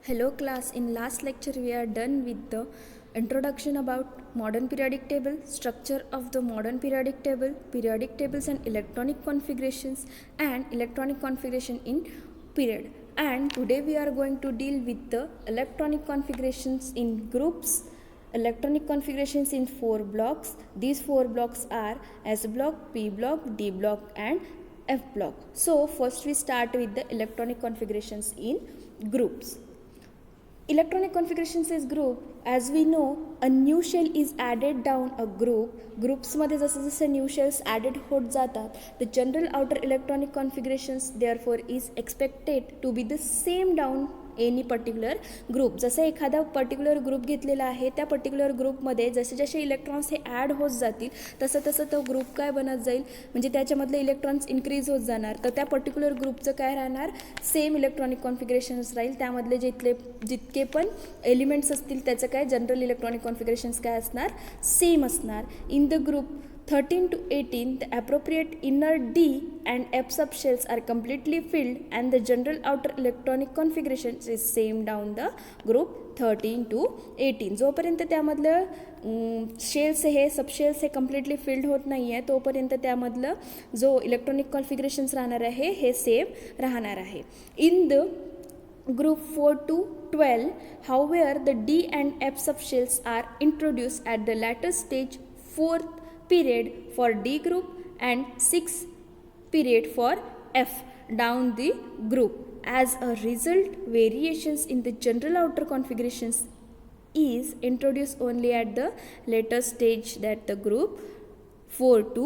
Hello class, in last lecture we are done with the introduction about modern periodic table, structure of the modern periodic tables and electronic configurations and electronic configuration in period. And today we are going to deal with the electronic configurations in groups, electronic configurations in 4 blocks. These 4 blocks are S block, P block, D block and F block. So first we start with the electronic configurations in groups. Electronic configurations is group. As we know, a new shell is added down a group. ग्रुप्समध्ये जसं जसं new shells added होत जातात, the general outer electronic configurations therefore is expected to be the same down any particular group. जसं एखादा particular group घेतलेला आहे, त्या पर्टिक्युलर ग्रुपमध्ये जसे जसे इलेक्ट्रॉन्स हे ॲड होत जातील तसं तसं तो ग्रुप काय बनत जाईल, म्हणजे त्याच्यामधले इलेक्ट्रॉन्स इन्क्रीज होत जाणार. तर त्या पर्टिक्युलर ग्रुपचं काय राहणार, सेम इलेक्ट्रॉनिक कॉन्फिगरेशन्स राहील. त्यामधले जितके पण एलिमेंट्स असतील त्याचं काय जनरल इलेक्ट्रॉनिक कॉन्फिगरेशन्स काय असणार, सेम असणार. In the group 13 to 18, the appropriate inner D and F subshells are completely filled and the general outer electronic configuration is same down the group 13 to 18. जोपर्यंत त्यामधलं शेल्स हे subshells हे completely filled होत नाही आहे तोपर्यंत त्यामधलं जो इलेक्ट्रॉनिक कॉन्फिगरेशन्स राहणार आहे हे सेम राहणार आहे. In the Group 4 to 12, however, the D and F subshells are introduced at the latter stage 4th period for D group and 6th period for F down the group. As a result, variations in the general outer configurations is introduced only at the later stage that the group 4 to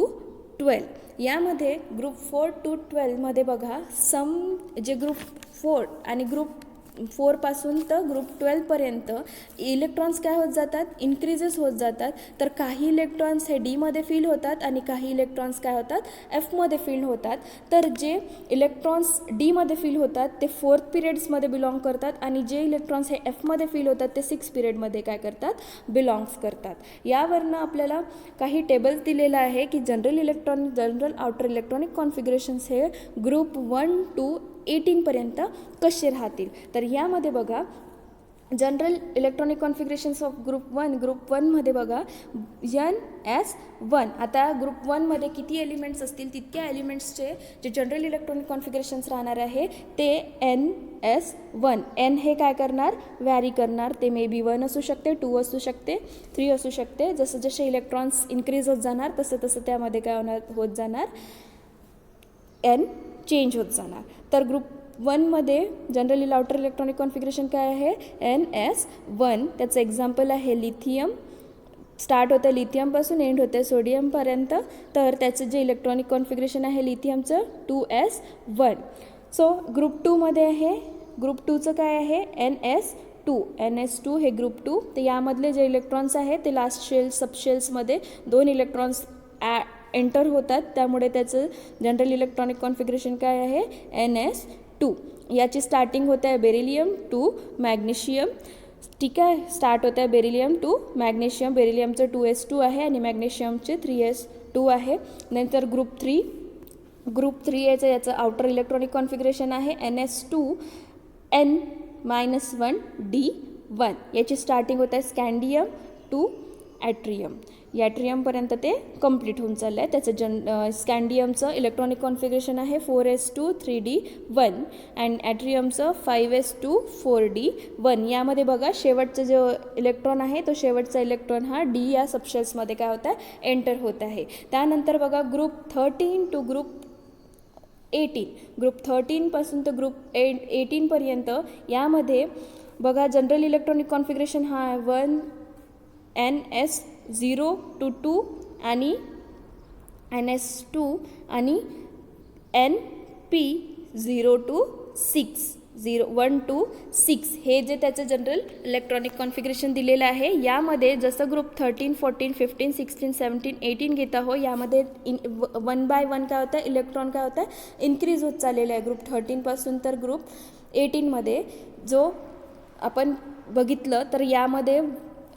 12. यामध्ये group 4 to 12मध्ये बघा सम जे group 4 आणि group 4 पासून तर group 12पर्यंत electrons काय होत जातात, increases होत जातात. तर काही इलेक्ट्रॉन्स हे डीमध्ये फिल होतात आणि काही इलेक्ट्रॉन्स काय होतात, एफमध्ये फिल होतात. तर जे इलेक्ट्रॉन्स डीमध्ये फिल होतात ते 4th पिरियड्समध्ये बिलॉंग करतात आणि जे इलेक्ट्रॉन्स हे एफमध्ये फिल होतात ते 6th पिरियडमध्ये काय करतात, बिलॉंग्स करतात. यावरनं आपल्याला काही टेबल्स दिलेलं आहे की जनरल आउटर इलेक्ट्रॉनिक कॉन्फिगरेशन्स हे ग्रुप 1 to 18पर्यंत कसे राहतील. तर यामध्ये बघा जनरल इलेक्ट्रॉनिक कॉन्फिगरेशन्स ऑफ ग्रुप 1मध्ये बघा NS1. आता ग्रुप 1मध्ये किती एलिमेंट्स असतील तितक्या एलिमेंट्सचे जे जनरल इलेक्ट्रॉनिक कॉन्फिगरेशन्स राहणार आहे ते NS1. एन हे काय करणार, व्हॅरी करणार. ते मे बी 1 असू शकते, 2 असू शकते, 3 असू शकते. जसं जसे इलेक्ट्रॉन्स इन्क्रीज होत जाणार तसं तसं त्यामध्ये काय होत जाणार, एन चेंज होत जाणार. तर ग्रुप 1मध्ये जनरली आउटर इलेक्ट्रॉनिक कॉन्फिगरेशन काय आहे, NS1. त्याचं एक्झाम्पल आहे लिथियम. स्टार्ट होतं लिथियमपासून एंड होतं सोडियमपर्यंत. तर त्याचं जे इलेक्ट्रॉनिक कॉन्फिगरेशन आहे लिथियमचं 2s1. सो ग्रुप 2मध्ये आहे, ग्रुप 2चं काय आहे NS2 हे ग्रुप 2. तर यामधले जे इलेक्ट्रॉन्स आहेत ते लास्ट सबशेल्समध्ये 2 इलेक्ट्रॉन्स एंटर होतात. त्यामुळे त्याचं जनरल इलेक्ट्रॉनिक कॉन्फिगरेशन काय आहे NS2. याची स्टार्टिंग होत आहे बेरिलियम टू मॅग्नेशियम. ठीक आहे, स्टार्ट होत आहे बेरिलियम टू मॅग्नेशियम. बेरिलियमचं 2s2 आहे आणि मॅग्नेशियमचे 3s2 आहे. नंतर ग्रुप 3 याचं आउटर इलेक्ट्रॉनिक कॉन्फिगरेशन आहे NS2N-1D1. याची स्टार्टिंग होत आहे स्कॅन्डियम टू ॲट्रियम. ॲट्रियमपर्यंत ते कंप्लीट होऊन चाललं आहे. त्याचं स्कॅन्डियमचं इलेक्ट्रॉनिक कॉन्फिगरेशन आहे 4s2 3d1 and ॲट्रियमचं 5s2 4d1. यामध्ये बघा शेवटचं जो इलेक्ट्रॉन आहे तो शेवटचा इलेक्ट्रॉन हा डी या सबशेल्समध्ये काय होत आहे, एंटर होत आहे. त्यानंतर बघा ग्रुप 13 टू ग्रुप 18. ग्रुप 13पासून तर ग्रुप 18पर्यंत यामध्ये बघा जनरल इलेक्ट्रॉनिक कॉन्फिगरेशन हा 1 NS0 to 2 आणि NS2 आणि NP0 to 6 1 to 6 हे जे त्याचं जनरल इलेक्ट्रॉनिक कॉन्फिगरेशन दिलेलं आहे. यामध्ये जसं ग्रुप 13, 14, 15, 16, 17, 18 घेत आहो यामध्ये 1 by 1 काय होतं, इलेक्ट्रॉन काय होतं, इन्क्रीज होत चाललेलं आहे ग्रुप 13पासून. तर ग्रुप 18मध्ये जो आपण बघितलं तर यामध्ये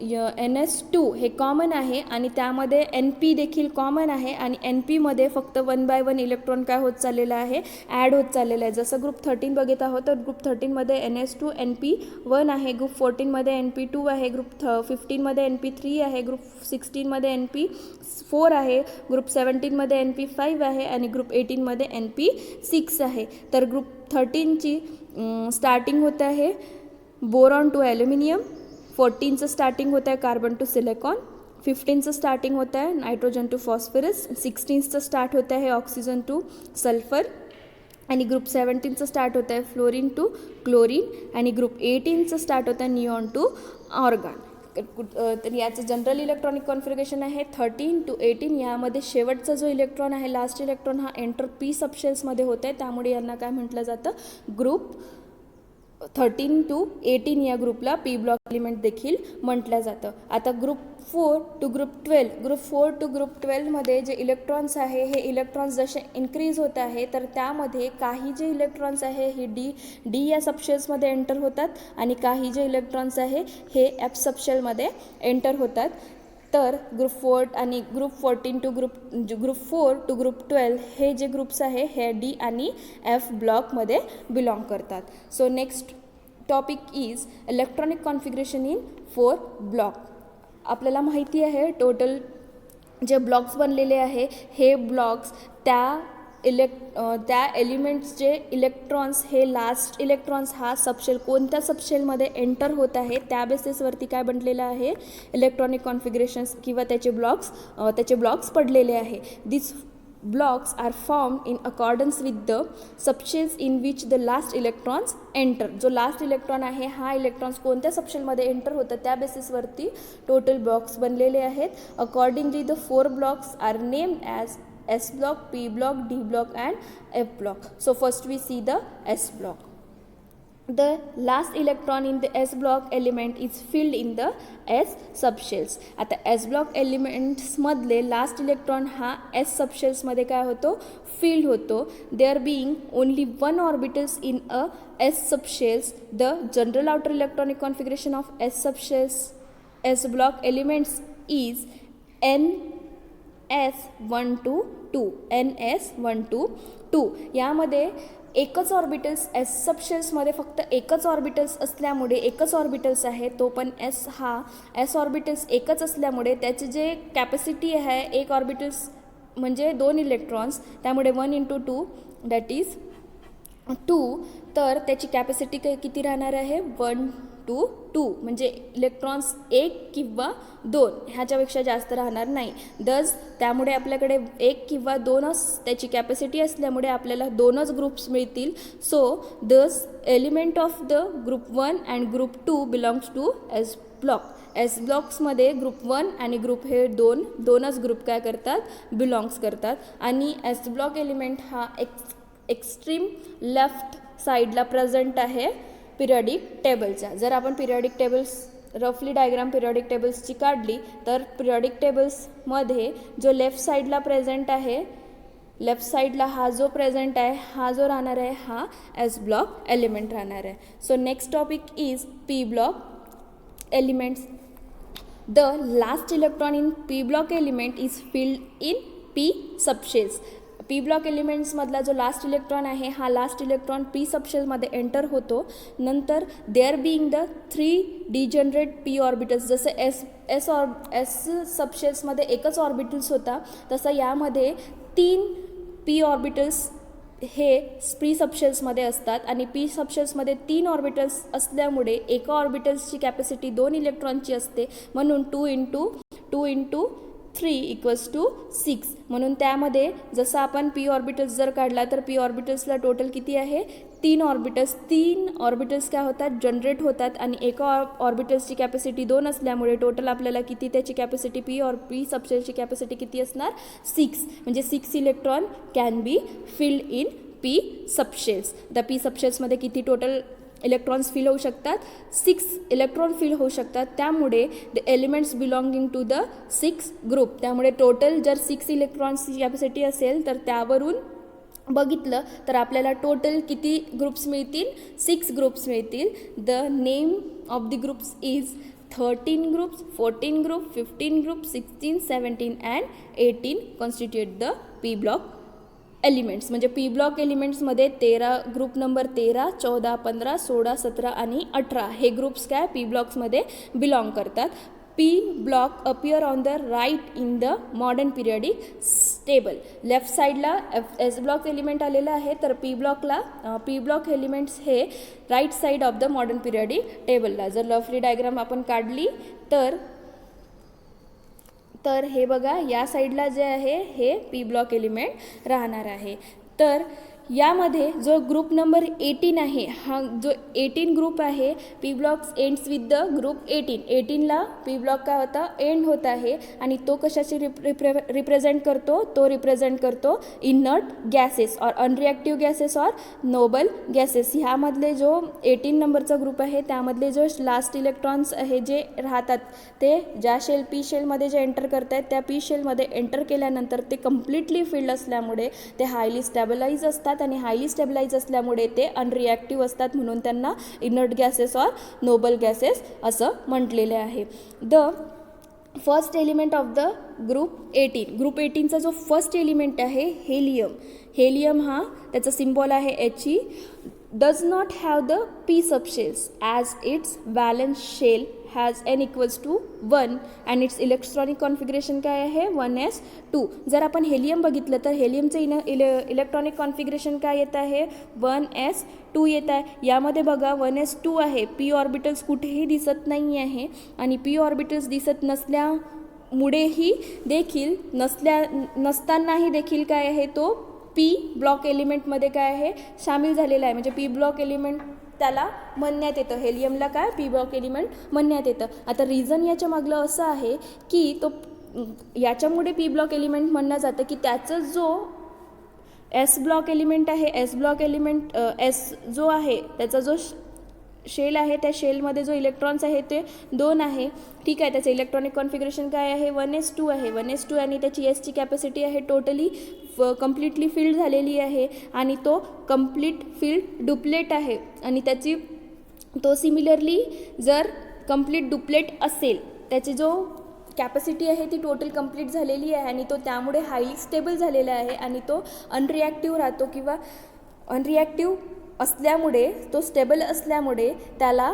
NS2 हे कॉमन आहे आणि त्यामध्ये NP देखील कॉमन आहे आणि NPमध्ये फक्त 1 बाय 1 इलेक्ट्रॉन काय होत चाललेला आहे, ॲड होत चाललेला आहे. जसं ग्रुप 13 बघत आहोत तर ग्रुप 13मध्ये NS2 NP1 आहे, ग्रुप 14मध्ये NP2 आहे, ग्रुप 15मध्ये NP3 आहे, ग्रुप 16मध्ये NP4 आहे, ग्रुप 17मध्ये NP5 आहे आणि ग्रुप 18मध्ये NP6 आहे. तर ग्रुप 13ची स्टार्टिंग होत आहे बोरॉन टू ॲल्युमिनियम, 14चं स्टार्टिंग होतं आहे कार्बन टू सिलिकॉन, 15चं स्टार्टिंग होतं आहे नायट्रोजन टू फॉस्फरस, 16चं स्टार्ट होतं आहे ऑक्सिजन टू सल्फर आणि ग्रुप 17चं स्टार्ट होतं आहे फ्लोरीन टू क्लोरीन आणि ग्रुप 18चं स्टार्ट होतं आहे निऑन टू ऑर्गॉन. तर याचं जनरल इलेक्ट्रॉनिक कॉन्फिगरेशन आहे 13 to 18. यामध्ये शेवटचा जो इलेक्ट्रॉन आहे, लास्ट इलेक्ट्रॉन हा एंटर पी सबशेल्समध्ये होत आहे, त्यामुळे यांना काय म्हटलं जातं, ग्रुप 13 to 18 या ग्रुपला पी ब्लॉक एलिमेंट देखील म्हटलं जातं. आता group 4 to group 12, group 4 to group 12मध्ये जे इलेक्ट्रॉन्स आहे हे इलेक्ट्रॉन्स जसे इन्क्रीज होत आहे तर त्यामध्ये काही जे इलेक्ट्रॉन्स आहे हे डी या सबशेल्समध्ये एंटर होतात आणि काही जे इलेक्ट्रॉन्स आहे हे एफ सबशेलमध्ये एंटर होतात. तर ग्रुप 4 आणि group 14 to group 4 to group 12 हे जे ग्रुप्स आहे हे डी आणि एफ ब्लॉकमध्ये बिलॉंग करतात. So next topic is electronic configuration in 4 block. आपल्याला माहिती आहे टोटल जे ब्लॉक्स बनलेले आहे हे ब्लॉक्स त्या एलिमेंट्सचे इलेक्ट्रॉन्स हे लास्ट इलेक्ट्रॉन्स हा सबशेल कोणत्या सबशेलमध्ये एंटर होत आहे त्या बेसिसवरती काय बनलेलं आहे, इलेक्ट्रॉनिक कॉन्फिगरेशन्स किंवा त्याचे ब्लॉक्स पडलेले आहे. दिस blocks are formed in accordance with the subshells in which the last electrons enter. जो लास्ट इलेक्ट्रॉन आहे हा इलेक्ट्रॉन्स कोणत्या सबशेलमध्ये एंटर होतं त्या बेसिसवरती टोटल ब्लॉक्स बनलेले आहेत. Accordingly the 4 blocks are named as S block, P block, D block and F block. So first we see the S block. The last electron in the S block element is filled in the S subshells. आता S block elements मधले last electron हा S subshells मध्ये काय होतो, filled होतो. There being only one orbitals in a S subshells, the general outer electronic configuration of S subshells S block elements is NS122. NS122 यामध्ये एकच orbitals S सबशेल्समध्ये फक्त एकच ऑर्बिटल्स असल्यामुळे एकच ऑर्बिटल्स आहे तो पण एस ऑर्बिटल्स एकच असल्यामुळे त्याची जे कॅपॅसिटी आहे एक ऑर्बिटल्स म्हणजे 2 इलेक्ट्रॉन्स त्यामुळे 1 × 2 दॅट इज 2. तर त्याची कॅपॅसिटी किती राहणार आहे 1 to 2 म्हणजे इलेक्ट्रॉन्स 1 किंवा 2 ह्याच्यापेक्षा जास्त राहणार नाही. दस त्यामुळे आपल्याकडे 1 किंवा 2च त्याची कॅपॅसिटी असल्यामुळे आपल्याला 2च ग्रुप्स मिळतील. So this element of the group 1 and group 2 belongs to s block. S ब्लॉक्समध्ये ग्रुप 1 आणि ग्रुप हे दोनच ग्रुप काय करतात बिलॉंग्स करतात. आणि एस ब्लॉक एलिमेंट हा एक्स्ट्रीम लेफ्ट साईडला प्रेझेंट आहे पिरियडिक टेबलच्या. जर आपण पिरियडिक टेबल्स रफली डायग्राम पिरियडिक टेबल्सची काढली तर पिरियडिक टेबल्समध्ये जो लेफ्ट साईडला प्रेझेंट आहे लेफ्ट साईडला हा जो प्रेझेंट आहे हा जो राहणार आहे हा एस ब्लॉक एलिमेंट राहणार आहे. So next topic is P block elements. The last electron in P block element is filled in P subshells. P block एलिमेंट्समधला जो लास्ट इलेक्ट्रॉन आहे हा लास्ट इलेक्ट्रॉन पी सबशेलमध्ये एंटर होतो. नंतर there being the 3 degenerate P orbitals. जसं S सबशेल्समध्ये एकच ऑर्बिटल्स होता तसं यामध्ये 3 पी ऑर्बिटल्स हे पी सबशेल्समध्ये असतात आणि पी सबशेल्समध्ये 3 ऑर्बिटल्स असल्यामुळे एका ऑर्बिटल्सची कॅपॅसिटी 2 इलेक्ट्रॉनची असते म्हणून 2 × 3 = 6. म्हणून त्यामध्ये जसं आपण पी ऑर्बिटल्स जर काढला तर पी ऑर्बिटल्सला टोटल किती आहे 3 ऑर्बिटल्स काय होतात जनरेट होतात आणि एका ऑर्बिटल्सची कॅपॅसिटी 2 असल्यामुळे टोटल आपल्याला किती त्याची कॅपॅसिटी पी सबशेलची कॅपॅसिटी किती असणार 6. म्हणजे 6 electron can be filled in P subshells. The P सबशेल्समध्ये किती टोटल इलेक्ट्रॉन्स फिल होऊ शकतात 6 इलेक्ट्रॉन फिल होऊ शकतात. त्यामुळे the elements belonging to the 6 group. त्यामुळे टोटल जर 6 इलेक्ट्रॉन्सची कॅपॅसिटी असेल तर त्यावरून बघितलं तर आपल्याला टोटल किती ग्रुप्स मिळतील 6 ग्रुप्स मिळतील. The name of the groups is 13 groups, 14 groups, 15 groups, 16, 17 and 18 constitute the p block elements. म्हणजे पी ब्लॉक एलिमेंट्समध्ये 13 ग्रुप नंबर 13, 14, 15, 16, 17 आणि 18 हे ग्रुप्स काय पी ब्लॉक्समध्ये बिलॉंग करतात. P block appear on the right in the modern periodic table. Left साईडला s block element आलेलं आहे, तर पी ब्लॉक एलिमेंट्स हे right side of the modern periodic टेबलला. जर लफली डायग्राम आपण काढली तर हे बघा, या साईडला जे आहे हे पी ब्लॉक एलिमेंट राहणार आहे. तर यामध्ये जो ग्रुप नंबर 18 आहे, हा जो 18 ग्रुप आहे, P blocks ends with the group 18. 18ला पी ब्लॉक काय होता, एंड होत आहे आणि तो कशाशी रिप्रेझेंट करतो, तो रिप्रेझेंट करतो इनर्ट गॅसेस और अनरिॲक्टिव्ह गॅसेस और नोबल गॅसेस. ह्यामधले जो 18 नंबरचा ग्रुप आहे त्यामधले जो लास्ट इलेक्ट्रॉन्स आहे जे राहतात ते ज्या पी शेलमध्ये जे एंटर करत आहेत त्या पी शेलमध्ये एंटर केल्यानंतर ते कम्प्लिटली फिल्ड असल्यामुळे ते हायली स्टॅबिलाइज असतात आणि हायली स्टेबलाइज असल्यामुळे ते अनरिॲक्टिव्ह असतात, म्हणून त्यांना इनर्ट गॅसेस और नोबल गॅसेस असं म्हटलेले आहे. The first element of the group 18. Group 18चा जो फर्स्ट एलिमेंट आहे हेलियम हा त्याचा सिम्बॉल आहे He, does not have the p subshells as its valence shell has n equals to 1 and its electronic configuration काय आहे 1s2. जर आपण हेलियम बघितलं तर हेलियमचं इलेक्ट्रॉनिक कॉन्फिगरेशन काय येत आहे 1s2 येत आहे. यामध्ये बघा 1s2 आहे, पी ऑर्बिटल्स कुठेही दिसत नाही आहे आणि पी ऑर्बिटल्स दिसत नसल्यामुळेही देखील नसतानाही देखील काय आहे तो पी ब्लॉक एलिमेंटमध्ये काय आहे सामील झालेला आहे. म्हणजे पी ब्लॉक एलिमेंट त्याला म्हणण्यात येतं, हेलियमला काय पी ब्लॉक एलिमेंट म्हणण्यात येतं. आता रिझन याच्या मागलं असं आहे की तो याच्यामुळे पी ब्लॉक एलिमेंट म्हणलं जातं की त्याचं जो एस ब्लॉक एलिमेंट आहे, एस जो आहे त्याचा जो शेल आहे त्या शेलमध्ये जो इलेक्ट्रॉन्स आहे ते 2 आहे. ठीक आहे, त्याचं इलेक्ट्रॉनिक कॉन्फिगरेशन काय आहे 1s2 आहे. 1s2 आणि त्याची एसची कॅपॅसिटी आहे टोटली कम्प्लिटली फिल्ड झालेली आहे आणि तो कम्प्लीट फिल्ड डुप्लेट आहे आणि तो सिमिलरली जर कम्प्लीट डुप्लेट असेल, त्याची जो कॅपॅसिटी आहे ती टोटल कंप्लीट झालेली आहे आणि तो त्यामुळे हायली स्टेबल झालेला आहे आणि तो अनरिॲक्टिव्ह राहतो किंवा अनरिॲक्टिव्ह असल्यामुळे तो स्टेबल असल्यामुळे त्याला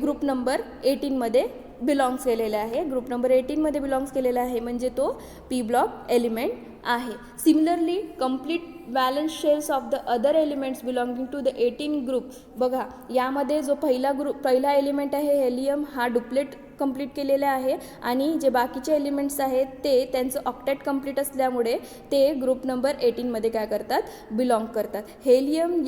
ग्रुप नंबर 18मध्ये बिलॉंग्स केलेला आहे. ग्रुप नंबर 18मध्ये बिलॉंग्स केलेला आहे म्हणजे तो पी ब्लॉक एलिमेंट आहे. Similarly complete valence shells of the other elements belonging to the 18 group. बघा, यामध्ये जो पहिला एलिमेंट आहे हेलियम हा डुप्लेट कंप्लीट केलेला आहे आणि जे बाकीचे एलिमेंट्स आहेत ते त्यांचं ऑक्टेट कंप्लीट असल्यामुळे ते ग्रुप नंबर 18मध्ये काय करतात बिलॉंग करतात. हेलियम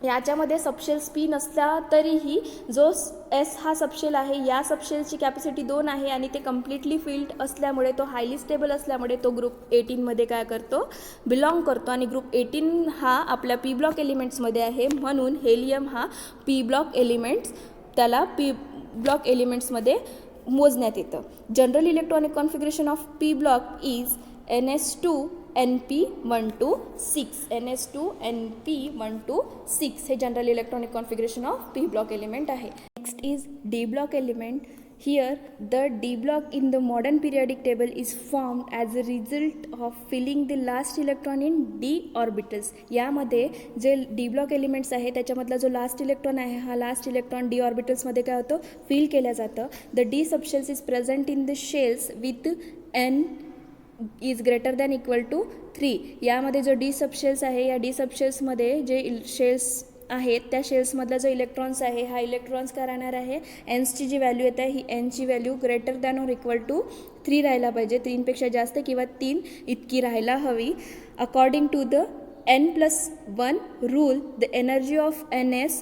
याच्यामध्ये सबशेल्स पी नसला तरीही जो एस हा सबशेल आहे या सबशेलची कॅपॅसिटी 2 आहे आणि ते कम्प्लिटली फिल्ड असल्यामुळे तो हायली स्टेबल असल्यामुळे तो ग्रुप 18मध्ये काय करतो बिलॉंग करतो आणि ग्रुप 18 हा आपल्या पी ब्लॉक एलिमेंट्समध्ये आहे, म्हणून हेलियम हा पी ब्लॉक एलिमेंट्स त्याला पी ब्लॉक एलिमेंट्समध्ये मोजण्यात येतं. General electronic configuration of P block is ns2 np126. ns2 np126 हे general electronic configuration of P block element आहे. Next is D block element. Here, the D block in the modern periodic table is formed as a result of filling the last electron in d orbitals. यामध्ये जे D block elements आहे त्याच्यामधला जो last electron आहे हा last electron d ऑर्बिटल्समध्ये काय होतं fill केल्या जातं. The D subshells is present in the shells with n is greater than equal to 3. यामध्ये जो D सबशेल्स आहे या D सबशेल्समध्ये जे शेल्स आहेत त्या शेल्समधला जो इलेक्ट्रॉन्स आहे हा इलेक्ट्रॉन्स काय राहणार आहे एन्सची जी व्हॅल्यू येत आहे ही एनची value greater than or equal to 3 राहायला पाहिजे. 3पेक्षा जास्त किंवा 3 इतकी राहायला हवी. According to the n+1 rule the energy of ns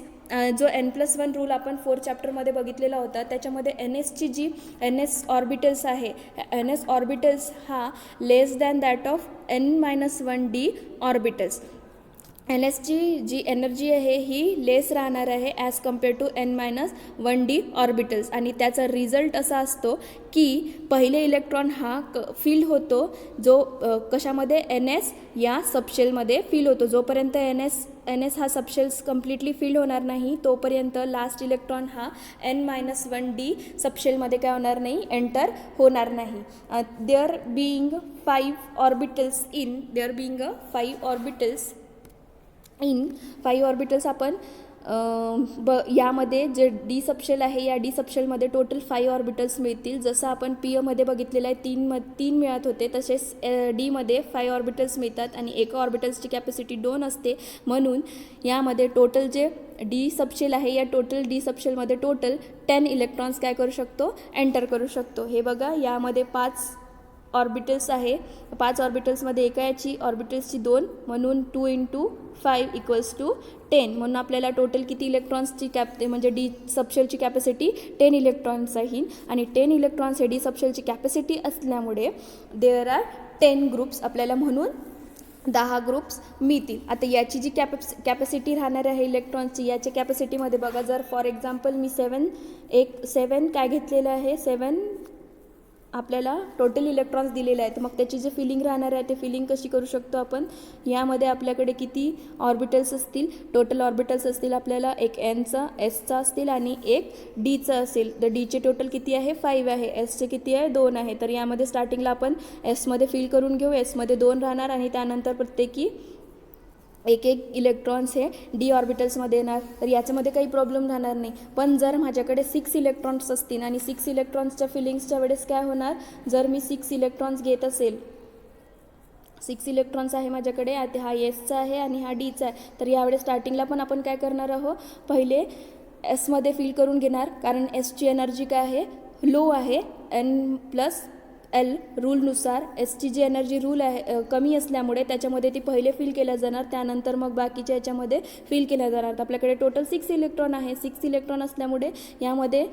जो n+1 रूल आपण 4th चॅप्टरमध्ये बघितलेला होता त्याच्यामध्ये nsची जी ns ऑर्बिटल्स आहे ns ऑर्बिटल्स हा less than that of n-1 d orbitals. N एसची जी एनर्जी आहे ही लेस राहणार आहे as compare to n-1d orbitals. आणि त्याचा रिझल्ट असा असतो की पहिले इलेक्ट्रॉन हा फील होतो जो कशामध्ये एन एस या सबशेलमध्ये फील होतो. जोपर्यंत एन एस हा सबशेल्स कम्प्लिटली फील होणार नाही तोपर्यंत लास्ट इलेक्ट्रॉन हा n-1d सबशेलमध्ये काय होणार नाही, एंटर होणार नाही. There being 5 orbitals in 5 orbitals आपण यामध्ये जे डी सबशेल आहे या डी सबशेलमध्ये टोटल 5 ऑर्बिटल्स मिळतील. जसं आपण पी एमध्ये बघितलेलं आहे 3 मिळत होते, तसेच डीमध्ये 5 ऑर्बिटल्स मिळतात आणि एका ऑर्बिटल्सची कॅपॅसिटी 2 असते. म्हणून यामध्ये टोटल जे डी सबशेल आहे या टोटल डी सबशेलमध्ये टोटल 10 इलेक्ट्रॉन्स काय करू शकतो, एंटर करू शकतो. हे बघा यामध्ये 5 ऑर्बिटल्स आहे. 5 ऑर्बिटल्समध्ये एका याची ऑर्बिटल्सची 2 म्हणून 2 × 5 = 10. म्हणून आपल्याला टोटल किती इलेक्ट्रॉन्सची म्हणजे डी सबशेलची कॅपॅसिटी 10 इलेक्ट्रॉन्स आहे. आणि 10 इलेक्ट्रॉन्स हे डी सबशेलची कॅपॅसिटी असल्यामुळे देअर आर 10 ग्रुप्स, आपल्याला म्हणून 10 ग्रुप्स मिळतील. आता याची जी कॅपॅसिटी राहणार आहे इलेक्ट्रॉन्सची, याच्या कॅपॅसिटीमध्ये बघा, जर फॉर एक्झाम्पल मी 7 काय घेतलेलं आहे, 7 आपल्याला टोटल इलेक्ट्रॉन्स दिलेले आहेत. मग त्याची जे फिलिंग राहणार आहे ते फिलिंग कशी करू शकतो आपण, यामध्ये आपल्याकडे किती ऑर्बिटल्स असतील, टोटल ऑर्बिटल्स असतील आपल्याला, एक एनचा, एसचा असतील आणि एक डीचा असेल. तर डीचे टोटल किती आहे, 5 आहे, एसचे किती आहे, 2 आहे. तर यामध्ये स्टार्टिंगला आपण एसमध्ये फिल करून घेऊ, एसमध्ये 2 राहणार आणि त्यानंतर प्रत्येकी एक इलेक्ट्रॉन्स हे डी ऑर्बिटल्समध्ये येणार. तर याच्यामध्ये काही प्रॉब्लेम राहणार नाही. पण जर माझ्याकडे 6 इलेक्ट्रॉन्स असतील आणि 6 इलेक्ट्रॉन्सच्या फिलिंग्सच्या वेळेस काय होणार, जर मी 6 इलेक्ट्रॉन्स घेत असेल, 6 इलेक्ट्रॉन्स आहे माझ्याकडे, आता हा एसचा आहे आणि हा डीचा आहे. तर यावेळेस स्टार्टिंगला पण आपण काय करणार आहोत, पहिले एसमध्ये फिल करून घेणार, कारण एसची एनर्जी काय आहे, लो आहे. N+L रूलनुसार एसची जी एनर्जी रूल आहे कमी असल्यामुळे त्याच्यामध्ये ती पहिले फिल केल्या जाणार, त्यानंतर मग बाकीच्या याच्यामध्ये फिल केल्या जाणार. तर आपल्याकडे टोटल 6 इलेक्ट्रॉन आहे. 6 इलेक्ट्रॉन असल्यामुळे यामध्ये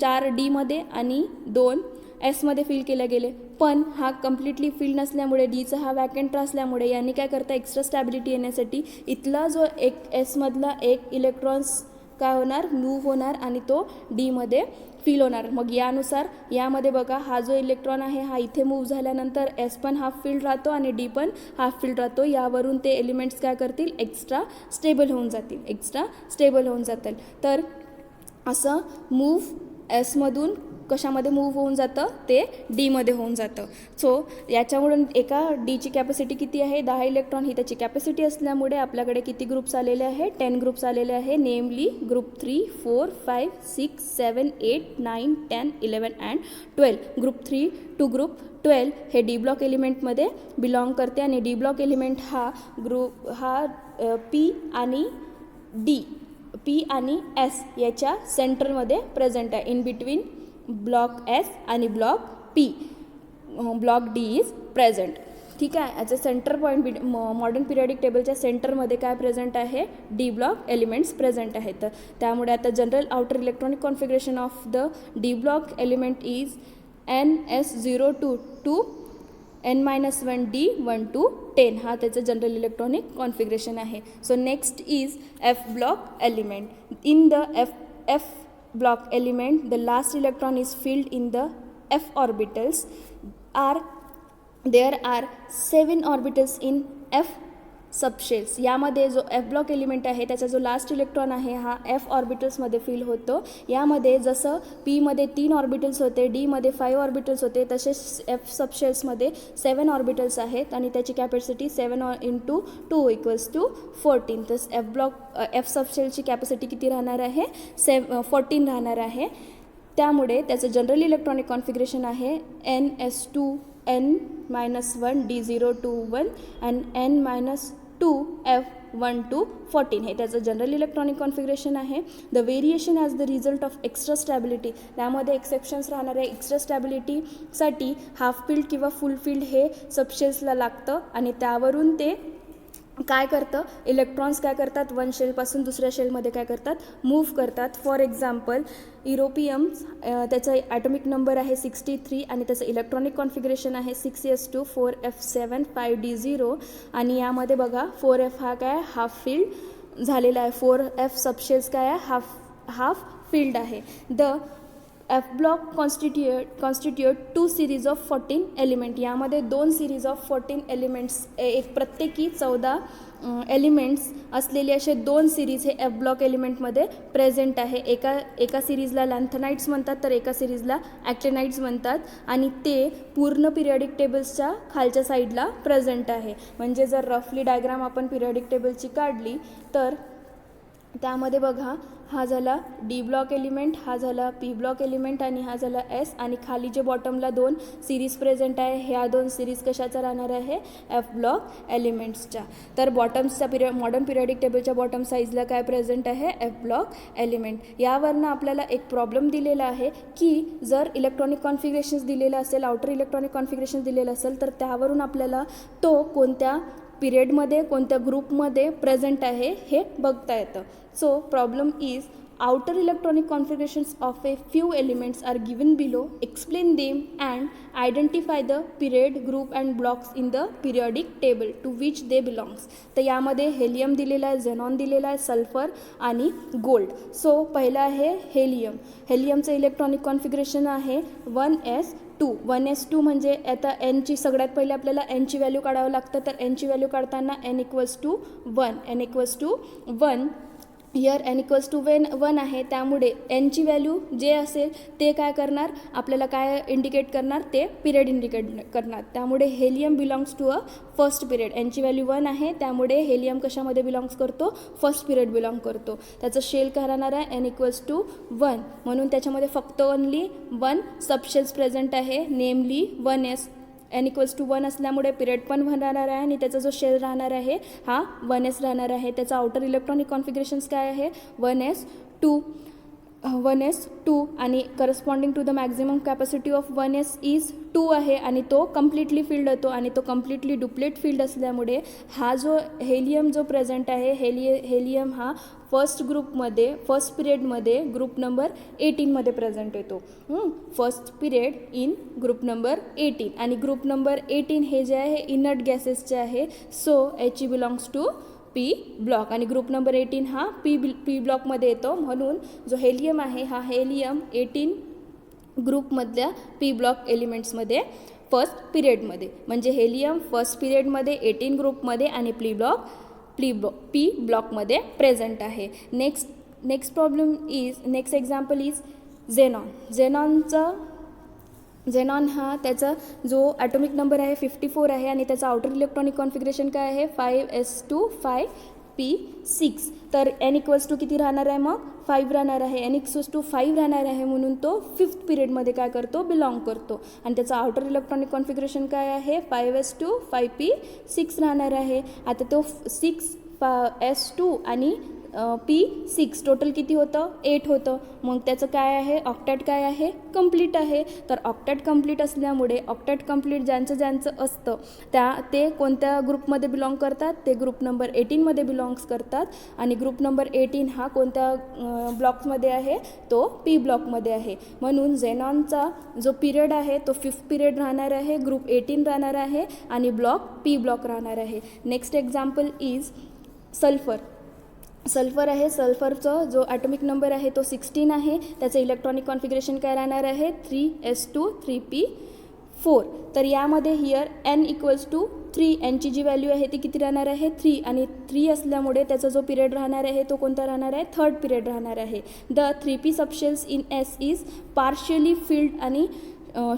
4 डीमध्ये आणि 2 एसमध्ये फिल केले गेले. पण हा कम्प्लिटली फिल नसल्यामुळे, डीचा हा वॅकंट असल्यामुळे यांनी काय करता, एक्स्ट्रा स्टॅबिलिटी येण्यासाठी इथला जो एक एसमधला एक इलेक्ट्रॉन्स काय होणार, मूव्ह होणार आणि तो डीमध्ये फिल होणार. मग यानुसार यामध्ये बघा, हा जो इलेक्ट्रॉन आहे हा इथे मूव्ह झाल्यानंतर एस पण हाफ फिल्ड राहतो आणि डी पण हाफ फिल्ड राहतो. यावरून ते एलिमेंट्स काय करतील, एक्स्ट्रा स्टेबल होऊन जातील. तर असं मूव्ह एसमधून कशामध्ये मूव्ह होऊन जातं, ते डीमध्ये होऊन जातं. सो याच्यामुळे एका डीची कॅपॅसिटी किती आहे, 10 इलेक्ट्रॉन ही त्याची कॅपॅसिटी असल्यामुळे आपल्याकडे किती ग्रुप्स आलेले आहे, 10 ग्रुप्स आलेले आहे. Namely group 3, 4, 5, 6, 7, 8, 9, 10, 11 and 12. Group 3 to group 12 हे डी ब्लॉक एलिमेंटमध्ये बिलॉंग करते. आणि डी ब्लॉक एलिमेंट हा पी आणि एस याच्या सेंटरमध्ये प्रेझेंट आहे, इन बिटवीन ब्लॉक एस आणि block p. Block d is present. ठीक आहे. As a centre point modern periodic टेबलच्या सेंटरमध्ये काय प्रेझेंट आहे, डी ब्लॉक एलिमेंट्स प्रेझेंट आहेत. त्यामुळे आता general outer electronic configuration of the D block element is NS02 to N-1D 1 to 10. हा त्याचं जनरल इलेक्ट्रॉनिक कॉन्फिगरेशन आहे. So next is F block element. In the F block element, the last electron is filled in the f orbitals. There are 7 orbitals in f subshells. यामध्ये जो F block element आहे त्याचा जो last electron आहे हा F ऑर्बिटल्समध्ये fill होतो. यामध्ये जसं पीमध्ये 3 ऑर्बिटल्स होते, डीमध्ये 5 ऑर्बिटल्स होते, तसेच एफ सबशेल्समध्ये 7 ऑर्बिटल्स आहेत आणि त्याची कॅपॅसिटी 7 × 2 = 14. तस एफ सबशेलची कॅपॅसिटी किती राहणार आहे, 14 राहणार आहे. त्यामुळे त्याचं जनरल इलेक्ट्रॉनिक कॉन्फिगरेशन आहे NS2 N-1 D0 to 1 and N-2 F1 to 14. हे त्याचं जनरल इलेक्ट्रॉनिक कॉन्फिगरेशन आहे. The variation as the result of extra stability. त्यामध्ये एक्सेप्शन्स राहणार आहे. एक्स्ट्रा स्टॅबिलिटीसाठी हाफ फील्ड किंवा फुल फील्ड हे सबशेल्सला लागतं आणि त्यावरून ते काय करतं, इलेक्ट्रॉन्स काय करतात, वन शेलपासून दुसऱ्या शेलमध्ये काय करतात, मूव्ह करतात. फॉर एक्झाम्पल युरोपियम, त्याचा ॲटॉमिक नंबर आहे 63 आणि त्याचं इलेक्ट्रॉनिक कॉन्फिगरेशन आहे 6s2 4f7 5d0 आणि यामध्ये बघा 4f हा काय हाफ फील्ड झालेला आहे, 4f सबशेल्स काय आहे, हाफ फील्ड आहे. The F block constitute 2 series of 14 element. यामध्ये 2 सिरीज ऑफ 14 एलिमेंट्स, एक प्रत्येकी 14 एलिमेंट्स असलेले असे 2 सिरीज हे एफ ब्लॉक एलिमेंटमध्ये प्रेझेंट आहे. एका सिरीजला लॅन्थनाइट्स म्हणतात तर एका सिरीजला ॲक्टिनाइट्स म्हणतात आणि ते पूर्ण पिरियडिक टेबल्सच्या खालच्या साईडला प्रेझेंट आहे. म्हणजे जर रफली डायग्राम आपण पिरियडिक टेबलची काढली तर त्यामध्ये बघा, हा झाला डी ब्लॉक एलिमेंट, हा झाला पी ब्लॉक एलिमेंट आणि हा झाला एस, आणि खाली जे बॉटमला 2 सिरीज प्रेझेंट आहे, ह्या 2 सिरीज कशाचा राहणार आहे, एफ ब्लॉक एलिमेंट्सच्या. तर बॉटम्सच्या मॉडर्न पिरियडिक टेबलच्या बॉटम साईजला काय प्रेझेंट आहे, एफ ब्लॉक एलिमेंट. यावरनं आपल्याला एक प्रॉब्लेम दिलेला आहे की जर इलेक्ट्रॉनिक कॉन्फिगरेशन्स दिलेलं असेल, आउटर इलेक्ट्रॉनिक कॉन्फिगरेशन दिलेलं असेल, तर त्यावरून आपल्याला तो कोणत्या पिरियडमध्ये कोणत्या ग्रुपमध्ये प्रेझेंट आहे हे बघता येतं. So problem is outer electronic configurations of a few elements are given below, explain them and identify the period group and blocks in the periodic table to which they belongs. तर यामध्ये helium दिलेला आहे, xenon दिलेला आहे, sulphur आणि gold. So पहिला आहे helium. हेलियमचं electronic configuration आहे 1s2. 1s2 म्हणजे आता एनची सगळ्यात पहिले आपल्याला एनची व्हॅल्यू काढावं लागतं. तर एनची व्हॅल्यू काढताना n=1 हियर n=1 आहे, त्यामुळे एनची व्हॅल्यू जे असेल ते काय करणार, आपल्याला काय इंडिकेट करणार, ते पिरियड इंडिकेट करणार. त्यामुळे helium belongs to a first period. एनची व्हॅल्यू 1 आहे, त्यामुळे हेलियम कशामध्ये बिलॉंग्स करतो, फर्स्ट पिरियड बिलॉंग करतो. त्याचं शेल काय राहणार आहे, n=1, म्हणून त्याच्यामध्ये फक्त ओनली 1 सबशेल्स प्रेझेंट आहे, नेमली 1s. n=1 असल्यामुळे पिरियड पण राहणार आहे आणि त्याचा जो शेल राहणार आहे हा 1s राहणार आहे. त्याचा आउटर इलेक्ट्रॉनिक कॉन्फिगरेशन्स काय आहे, 1s2 आणि corresponding to the maximum capacity of 1s is 2 आहे आणि तो कम्प्लिटली फील्ड होतो आणि तो कम्प्लिटली डुप्लेट फील्ड असल्यामुळे हा जो हेलियम जो प्रेझेंट आहे, हेलियम हा फर्स्ट पिरियडमध्ये ग्रुप नंबर 18मध्ये प्रेझेंट येतो. First period in group number 18 आणि ग्रुप नंबर 18 हे जे आहे इनर्ट गॅसेसचे आहे. So He belongs to p block आणि ग्रुप नंबर 18 हा पी ब्लॉकमध्ये येतो. म्हणून जो हेलियम आहे हा हेलियम 18 ग्रुपमधल्या पी ब्लॉक एलिमेंट्समध्ये फर्स्ट पिरियडमध्ये, म्हणजे हेलियम फर्स्ट पिरियडमध्ये 18 ग्रुपमध्ये आणि पी ब्लॉकमध्ये प्रेझेंट आहे. नेक्स्ट एक्झाम्पल इज झेनॉन हा त्याचा जो ॲटॉमिक नंबर आहे 54 आहे आणि त्याचा आउटर इलेक्ट्रॉनिक कॉन्फिगरेशन काय आहे 5s2 5p6. तर n= किती राहणार आहे, मग 5 राहणार आहे. n=5 राहणार आहे म्हणून तो 5th पिरियडमध्ये काय करतो, बिलॉंग करतो आणि त्याचा आउटर इलेक्ट्रॉनिक कॉन्फिगरेशन काय आहे 5s2 5p6 राहणार आहे. आता तो 6s2 आणि p6 टोटल किती होतं, 8 होतं. मग त्याचं काय आहे, ऑक्टॅट काय आहे, कंप्लीट आहे. तर ऑक्टॅट कंप्लीट असल्यामुळे ऑक्टॅट कंप्लीट ज्यांचं असतं ते कोणत्या ग्रुपमध्ये बिलॉंग करतात, ते ग्रुप नंबर 18मध्ये बिलॉंग्स करतात आणि ग्रुप नंबर 18 हा कोणत्या ब्लॉक्समध्ये आहे, तो पी ब्लॉकमध्ये आहे. म्हणून झेनॉनचा जो पिरियड आहे तो 5th पिरियड राहणार आहे, ग्रुप 18 राहणार आहे आणि ब्लॉक पी ब्लॉक राहणार आहे. नेक्स्ट एक्झाम्पल इज सल्फर आहे. सल्फरचा जो ॲटॉमिक नंबर आहे तो 16 आहे. त्याचं इलेक्ट्रॉनिक कॉन्फिगरेशन काय राहणार आहे 3s2 3p4. तर यामध्ये हियर n=3, एनची जी व्हॅल्यू आहे ती किती राहणार आहे 3 आणि 3 असल्यामुळे त्याचा जो पिरियड राहणार आहे तो कोणता राहणार आहे, 3rd पिरियड राहणार आहे. The 3p subshells in s is partially filled आणि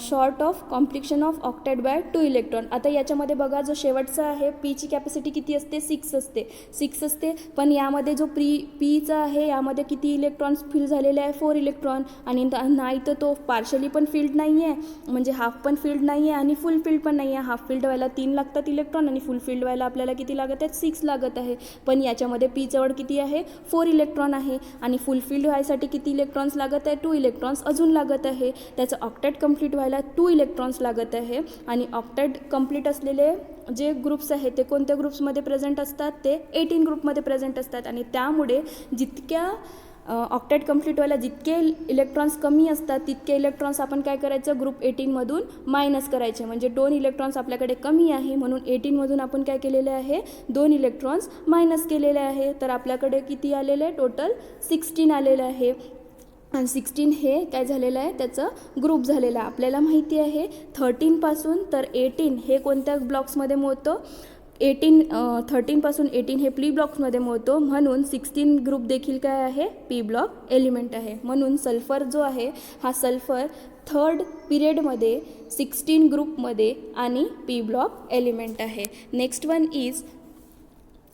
short of completion of octet by 2 electron. आता याच्यामध्ये बघा जो शेवटचा आहे पीची कॅपॅसिटी किती असते, 6 असते. पण यामध्ये जो पीचा आहे यामध्ये किती इलेक्ट्रॉन्स फिल झालेले आहे, 4 इलेक्ट्रॉन. आणि नाही तर तो पार्शली पण फिल्ड नाही आहे, म्हणजे हाफ पण फिल्ड नाही आहे आणि फुल फिल्ड पण नाही आहे. हाफ फिल्ड व्हायला 3 लागतात इलेक्ट्रॉन आणि फुल फिल्ड व्हायला आपल्याला किती लागत आहेत, 6 लागत आहे. पण याच्यामध्ये पीजवळ किती आहे, 4 इलेक्ट्रॉन आहे आणि फुल फिल्ड व्हायसाठी किती इलेक्ट्रॉन्स लागत आहे, 2 इलेक्ट्रॉन्स अजून लागत आहे. त्याचं ऑक्टेट कंप्लीट कम्प्लीट व्हायला 2 इलेक्ट्रॉन्स लागत आहे आणि ऑक्टेट कम्प्लीट असलेले जे ग्रुप्स आहेत ते कोणत्या ग्रुप्समध्ये प्रेझेंट असतात, ते 18 ग्रुपमध्ये प्रेझेंट असतात आणि त्यामुळे जितक्या ऑक्टेट कम्प्लीट व्हायला जितके इलेक्ट्रॉन्स कमी असतात तितके इलेक्ट्रॉन्स आपण काय करायचं, ग्रुप 18मधून मायनस करायचे. म्हणजे 2 इलेक्ट्रॉन्स आपल्याकडे कमी आहे म्हणून 18मधून आपण काय केलेले आहे, 2 इलेक्ट्रॉन्स मायनस केलेले आहे. तर आपल्याकडे किती आलेले आहे, टोटल 16 आलेलं आहे आणि 16 हे काय झालेलं आहे, त्याचं ग्रुप झालेलं आहे. आपल्याला माहिती आहे 13पासून तर 18 हे कोणत्या ब्लॉक्समध्ये मोडतं, 13पासून 18 हे पी ब्लॉक्समध्ये मोडतो म्हणून 16 ग्रुप देखील काय आहे, पी ब्लॉक एलिमेंट आहे. म्हणून सल्फर जो आहे हा सल्फर 3rd पिरियडमध्ये 16 ग्रुपमध्ये आणि पी ब्लॉक एलिमेंट आहे. Next one is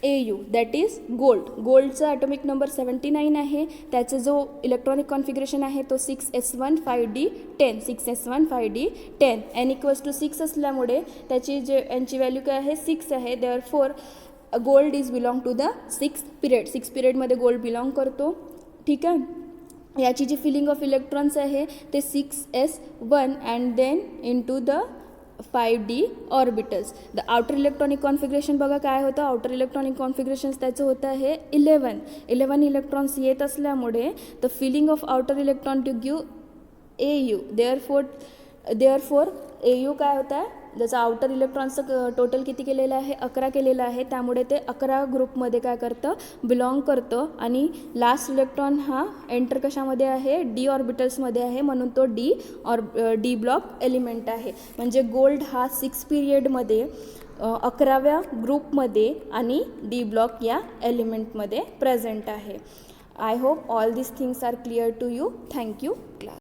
AU, that is gold. गोल्डचा ॲटॉमिक नंबर 79 आहे. त्याचा जो इलेक्ट्रॉनिक कॉन्फिगरेशन आहे तो 6s1 5d10, 6s1 5d10. n=6 असल्यामुळे त्याची यांची व्हॅल्यू काय आहे, 6 आहे. Therefore gold is belong to the 6th period. 6th पिरियडमध्ये गोल्ड बिलॉंग करतो. ठीक आहे. याची जी फिलिंग ऑफ इलेक्ट्रॉन्स आहे ते 6s1 and then into the 5d orbitals. The outer electronic configuration बघा काय होतं, आउटर इलेक्ट्रॉनिक कॉन्फिगरेशन्स त्याचं होतं आहे 11 इलेक्ट्रॉन्स येत असल्यामुळे the filling of outer electron to give AU. Therefore AU काय होतं आहे, ज्याचं आउटर इलेक्ट्रॉन्सचं टोटल किती केलेलं आहे, 11 केलेलं आहे. त्यामुळे ते 11 ग्रुपमध्ये काय करतं, बिलॉंग करतं आणि लास्ट इलेक्ट्रॉन हा एंटर कशामध्ये आहे, डी ऑर्बिटल्समध्ये आहे म्हणून तो डी ब्लॉक एलिमेंट आहे. म्हणजे गोल्ड हा 6 पिरियडमध्ये 11व्या ग्रुपमध्ये आणि डी ब्लॉक या एलिमेंटमध्ये प्रेझेंट आहे. I hope all this things are clear to you. Thank you class.